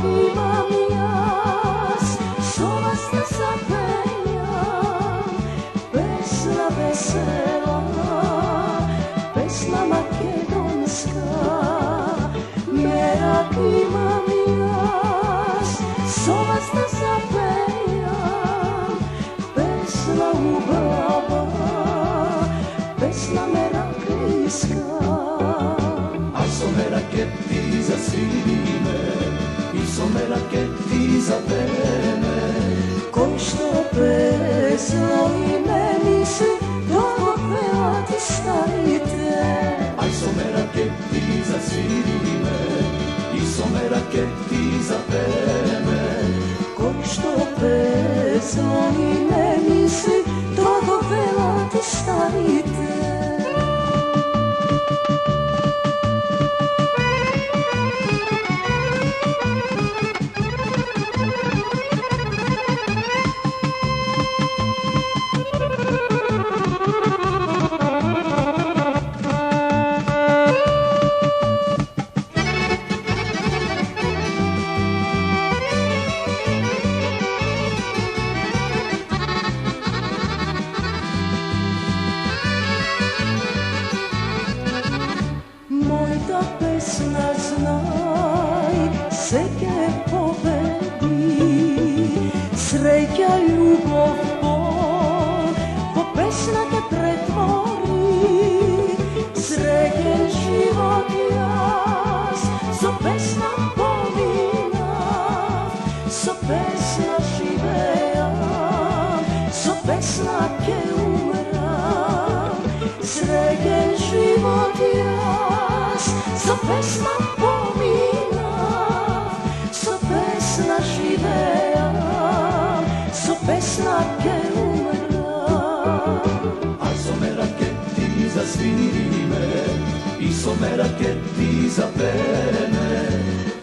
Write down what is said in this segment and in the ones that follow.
imam jas, solas da zapejam, pesna vesela, pesna makedonska. Merak imam jas, solas da zapejam, pesna ubava, pesna meraklijska. Meraketi za svime, iso meraketi za teme. Koji što pesno i meni se dobro pevati stavite. Aj so meraketi za svime, iso meraketi za teme. Koji što pesno i meni se dobro pevati stavite. Da pesna znaj, seke povedi, sreća ljubov po pesna te pretvori, srećen život jas, so pesna pomina, so pesna živejam, so pesna ke umram, srećen život jas, so pesna pomina, so pesna živejam, so pesna ke umram. Aj so meraketi za svime, iso meraketi za teme.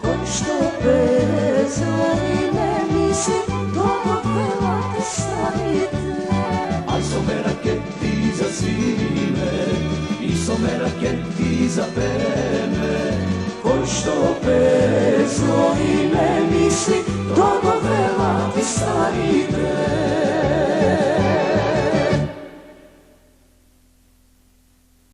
Koji što pesno i meni se dobro pevati stavite. Aj so meraketi za svime, iso meraketi za teme. Koji što pesno